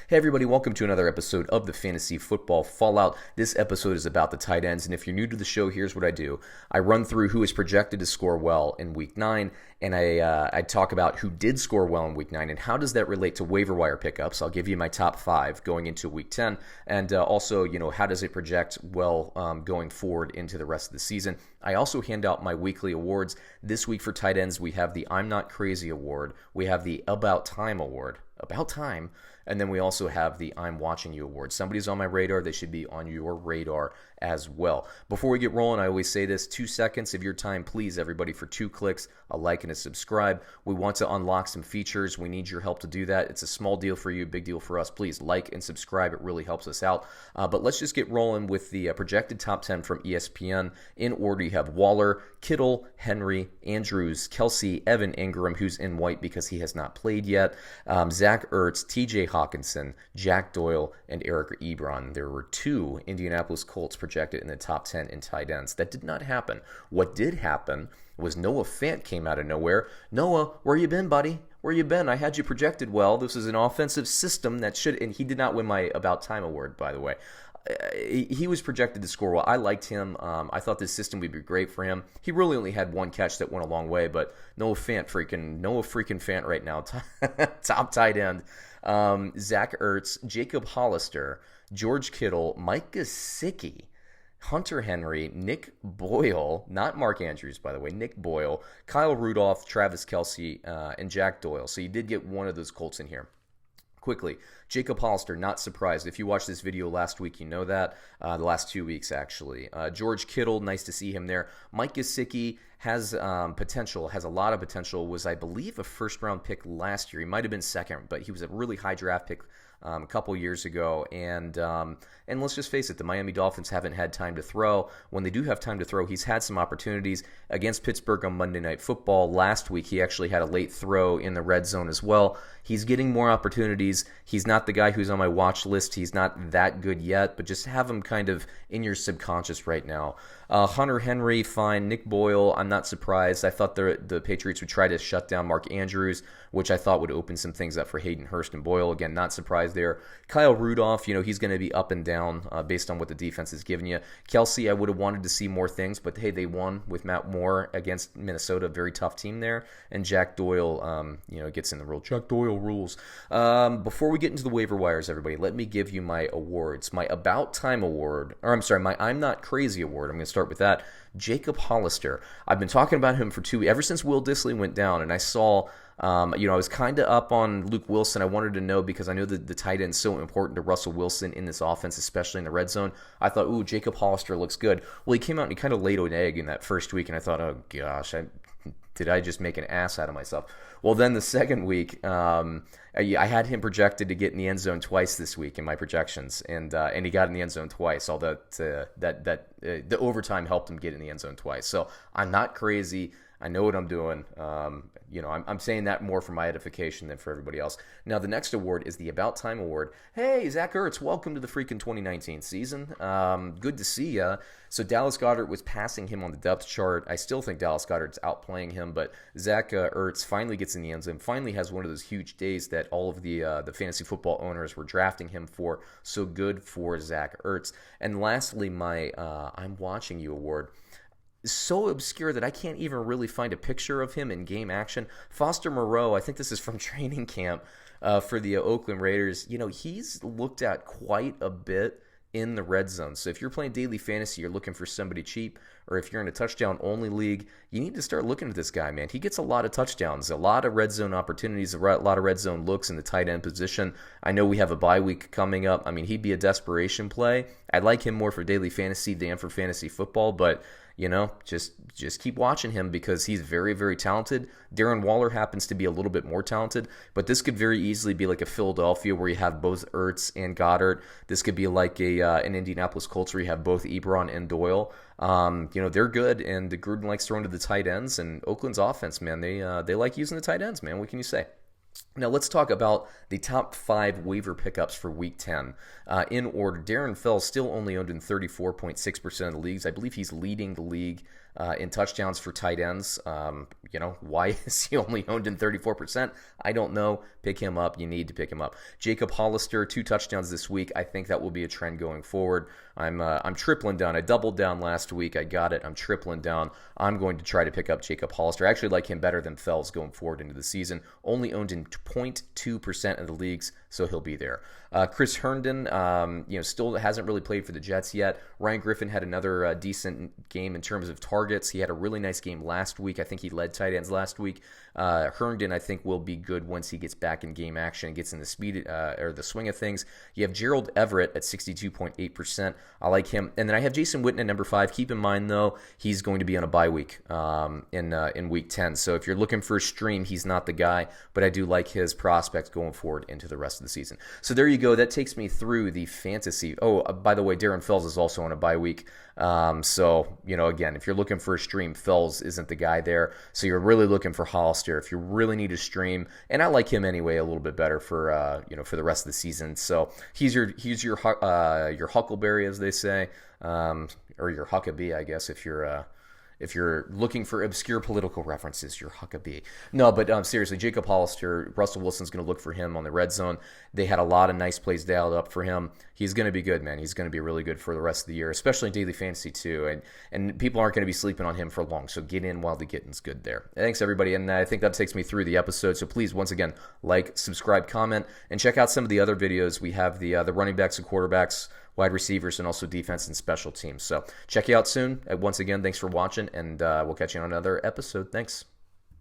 Hey everybody, welcome to another episode of the Fantasy Football Fallout. This episode is about the tight ends, and if you're new to the show, here's what I do. I run through who is projected to score well in Week 9, and I talk about who did score well in Week 9, and how does that relate to waiver wire pickups. I'll give you my top 5 going into Week 10, and also, how does it project well going forward into the rest of the season. I also hand out my weekly awards. This week for tight ends, we have the I'm Not Crazy Award. We have the About Time Award. About time. And then we also have the I'm Watching You Award. Somebody's on my radar. They should be on your radar as well. Before we get rolling, I always say this, 2 seconds of your time, please, everybody, for 2 clicks, a like and a subscribe. We want to unlock some features. We need your help to do that. It's a small deal for you, big deal for us. Please like and subscribe. It really helps us out. But let's just get rolling with the projected top 10 from ESPN. In order, you have Waller, Kittle, Henry, Andrews, Kelsey, Evan Ingram, who's in white because he has not played yet, Zach Ertz, TJ Hawkinson, Jack Doyle, and Eric Ebron. There were 2 Indianapolis Colts projected in the top 10 in tight ends. That did not happen. What did happen was Noah Fant came out of nowhere. Noah, where you been, buddy? Where you been? I had you projected well. This is an offensive system that should, and he did not win my About Time award, by the way. He was projected to score well. I liked him. I thought this system would be great for him. He really only had 1 catch that went a long way, but Noah freaking Fant right now, top tight end. Zach Ertz, Jacob Hollister, George Kittle, Mike Gesicki, Hunter Henry, Nick Boyle, not Mark Andrews, by the way, Nick Boyle, Kyle Rudolph, Travis Kelce, and Jack Doyle. So you did get one of those Colts in here. Quickly, Jacob Hollister, not surprised. If you watched this video last week, you know that. The last 2 weeks, actually. George Kittle, nice to see him there. Mike Gesicki has potential, has a lot of potential. Was, I believe, a first-round pick last year. He might have been second, but he was a really high draft pick a couple years ago, and let's just face it, the Miami Dolphins haven't had time to throw. When they do have time to throw, he's had some opportunities against Pittsburgh on Monday Night Football. Last week, he actually had a late throw in the red zone as well. He's getting more opportunities. He's not the guy who's on my watch list. He's not that good yet, but just have him kind of in your subconscious right now. Hunter Henry, fine. Nick Boyle, I'm not surprised. I thought the Patriots would try to shut down Mark Andrews, which I thought would open some things up for Hayden Hurst and Boyle. Again, not surprised there. Kyle Rudolph, he's going to be up and down based on what the defense is giving you. Kelsey, I would have wanted to see more things, but hey, they won with Matt Moore against Minnesota, a very tough team there. And Jack Doyle, gets in the rule. Jack Doyle rules. Before we get into the waiver wires, everybody, let me give you my awards. My About Time award, my I'm Not Crazy award. I'm going to start with that. Jacob Hollister. I've been talking about him for 2 weeks, ever since Will Dissly went down, and I saw, I was kind of up on Luke Wilson. I wanted to know because I know that the tight end is so important to Russell Wilson in this offense, especially in the red zone. I thought, Jacob Hollister looks good. Well, he came out and he kind of laid an egg in that first week, and I thought, oh gosh, did I just make an ass out of myself? Well, then the second week, I had him projected to get in the end zone twice this week in my projections, and he got in the end zone twice. All the overtime helped him get in the end zone twice. So I'm not crazy. I know what I'm doing. I'm saying that more for my edification than for everybody else. Now, the next award is the About Time Award. Hey, Zach Ertz, welcome to the freaking 2019 season. Good to see ya. So Dallas Goedert was passing him on the depth chart. I still think Dallas Goedert's outplaying him, but Zach Ertz finally gets in the end zone, finally has one of those huge days that all of the fantasy football owners were drafting him for. So good for Zach Ertz. And lastly, my I'm Watching You award. So obscure that I can't even really find a picture of him in game action. Foster Moreau, I think this is from training camp for the Oakland Raiders. He's looked at quite a bit in the red zone. So if you're playing daily fantasy, you're looking for somebody cheap, or if you're in a touchdown-only league, you need to start looking at this guy, man. He gets a lot of touchdowns, a lot of red zone opportunities, a lot of red zone looks in the tight end position. I know we have a bye week coming up. I mean, he'd be a desperation play. I'd like him more for daily fantasy than for fantasy football, but just keep watching him because he's very, very talented. Darren Waller happens to be a little bit more talented, but this could very easily be like a Philadelphia where you have both Ertz and Goddard. This could be like an Indianapolis Colts where you have both Ebron and Doyle. They're good, and Gruden likes throwing to the tight ends, and Oakland's offense, man, they like using the tight ends, man. What can you say? Now let's talk about the top 5 waiver pickups for Week 10. In order, Darren Fells still only owned in 34.6% of the leagues. I believe he's leading the league in touchdowns for tight ends. Why is he only owned in 34%? I don't know. Pick him up. You need to pick him up. Jacob Hollister, 2 touchdowns this week. I think that will be a trend going forward. I'm tripling down. I doubled down last week. I got it. I'm tripling down. I'm going to try to pick up Jacob Hollister. I actually like him better than Fells going forward into the season. Only owned in 0.2% of the leagues, so he'll be there. Chris Herndon, still hasn't really played for the Jets yet. Ryan Griffin had another decent game in terms of targets. He had a really nice game last week. I think he led tight ends last week. Herndon, I think, will be good once he gets back in game action and gets in the speed or the swing of things. You have Gerald Everett at 62.8%. I like him. And then I have Jason Witten at number 5. Keep in mind, though, he's going to be on a bye week in week 10. So if you're looking for a stream, he's not the guy, but I do like his prospects going forward into the rest of the season. So there you go. That takes me through the fantasy. Oh, by the way, Darren Fells is also on a bye week. Again, if you're looking for a stream, Fells isn't the guy there. So you're really looking for Hollister if you really need a stream. And I like him anyway a little bit better for the rest of the season. So he's your Huckleberry, as they say, or your Huckabee, I guess, if you're looking for obscure political references, you're Huckabee. No, but seriously, Jacob Hollister, Russell Wilson's going to look for him on the red zone. They had a lot of nice plays dialed up for him. He's going to be good, man. He's going to be really good for the rest of the year, especially in daily fantasy too. And people aren't going to be sleeping on him for long, so get in while the getting's good there. Thanks, everybody, and I think that takes me through the episode. So please, once again, like, subscribe, comment, and check out some of the other videos. We have the running backs and quarterbacks, wide receivers, and also defense and special teams. So check you out soon. Once again, thanks for watching, and we'll catch you on another episode. Thanks.